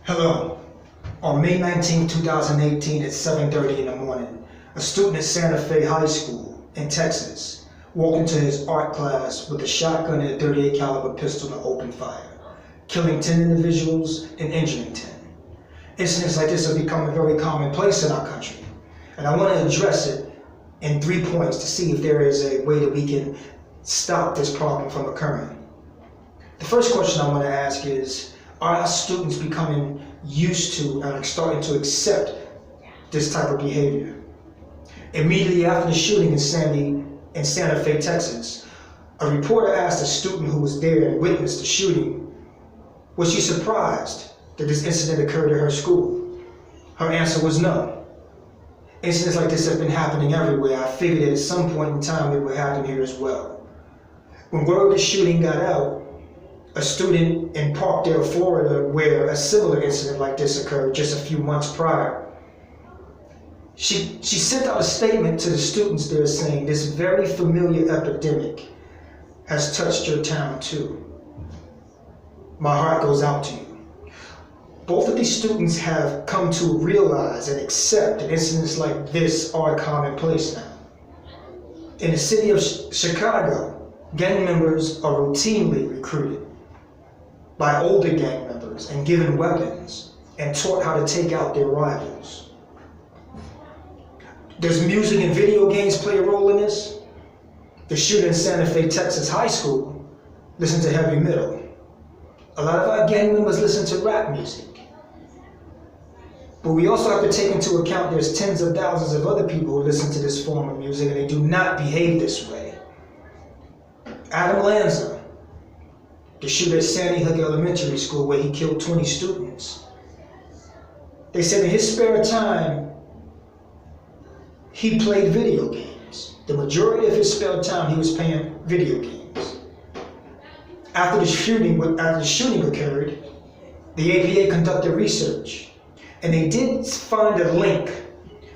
Hello. On May 19, 2018 at 7:30 in the morning, a student at Santa Fe High School in Texas walked into his art class with a shotgun and a .38 caliber pistol and opened fire, killing 10 individuals and injuring 10. Incidents like this are becoming very commonplace in our country, and I want to address it in 3 points to see if there is a way that we can stop this problem from occurring. The first question I want to ask is, are our students becoming used to and starting to accept this type of behavior? Immediately after the shooting in Santa Fe, Texas, a reporter asked a student who was there and witnessed the shooting, was she surprised that this incident occurred at her school? Her answer was no. Incidents like this have been happening everywhere. I figured that at some point in time it would happen here as well. When word of the shooting got out, a student in Parkdale, Florida, where a similar incident like this occurred just a few months prior, she sent out a statement to the students there saying, "This very familiar epidemic has touched your town too. My heart goes out to you." Both of these students have come to realize and accept that incidents like this are commonplace now. In the city of Chicago, gang members are routinely recruited by older gang members and given weapons and taught how to take out their rivals. Does music and video games play a role in this? The shooter in Santa Fe, Texas high school listened to heavy metal. A lot of our gang members listen to rap music. But we also have to take into account there's tens of thousands of other people who listen to this form of music and they do not behave this way. Adam Lanza, the shooter at Sandy Hook Elementary School where he killed 20 students. They said in his spare time, he played video games. The majority of his spare time, he was playing video games. After the shooting occurred, the APA conducted research, and they did find a link.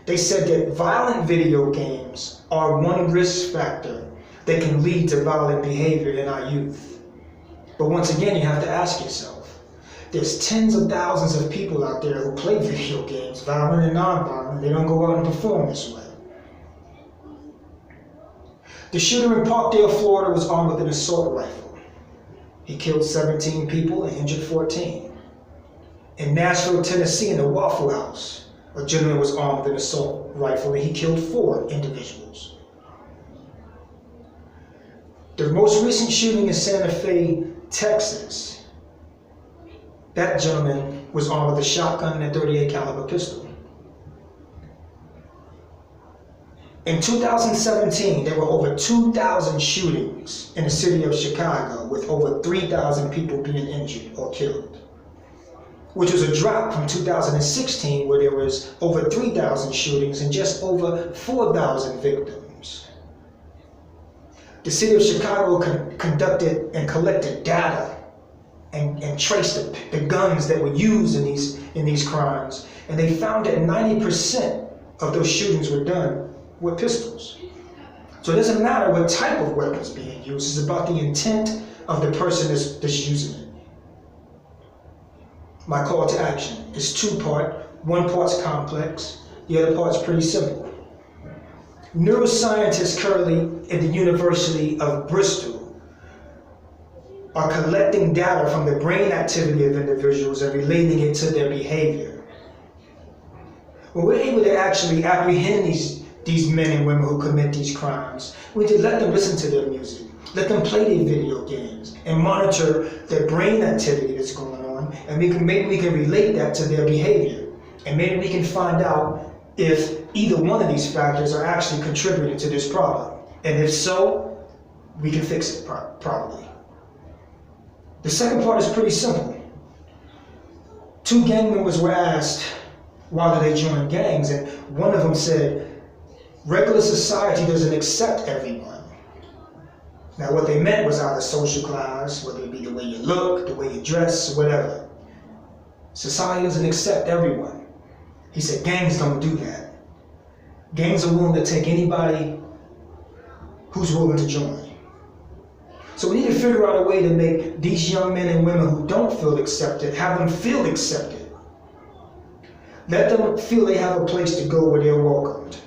They said that violent video games are one risk factor that can lead to violent behavior in our youth. But once again, you have to ask yourself, there's tens of thousands of people out there who play video games, violent and non-violent. They don't go out and perform this way. The shooter in Parkdale, Florida was armed with an assault rifle. He killed 17 people and injured 14. In Nashville, Tennessee, in the Waffle House, a gentleman was armed with an assault rifle and he killed 4 individuals. The most recent shooting in Santa Fe, Texas, that gentleman was armed with a shotgun and a .38 caliber pistol. In 2017, there were over 2,000 shootings in the city of Chicago with over 3,000 people being injured or killed, which was a drop from 2016 where there was over 3,000 shootings and just over 4,000 victims. The city of Chicago conducted and collected data and traced the guns that were used in these crimes, and they found that 90% of those shootings were done with pistols. So it doesn't matter what type of weapons being used, it's about the intent of the person that's using it. My call to action is 2-part. One part's complex, the other part's pretty simple. Neuroscientists currently at the University of Bristol are collecting data from the brain activity of individuals and relating it to their behavior. When we're able to actually apprehend these men and women who commit these crimes, we need to let them listen to their music, let them play their video games, and monitor their brain activity that's going on, and maybe we can relate that to their behavior, and maybe we can find out if either one of these factors are actually contributing to this problem. And if so, we can fix it properly. The second part is pretty simple. 2 gang members were asked, why do they join gangs? And one of them said, regular society doesn't accept everyone. Now what they meant was either social class, whether it be the way you look, the way you dress, whatever. Society doesn't accept everyone. He said gangs don't do that. Gangs are willing to take anybody who's willing to join. So we need to figure out a way to make these young men and women who don't feel accepted, have them feel accepted Let them feel they have a place to go where they're welcomed.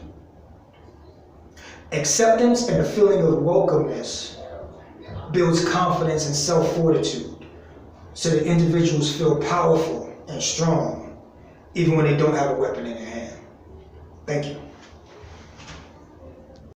Acceptance and the feeling of welcomeness builds confidence and self-fortitude so that individuals feel powerful and strong even when they don't have a weapon in their hand. Thank you.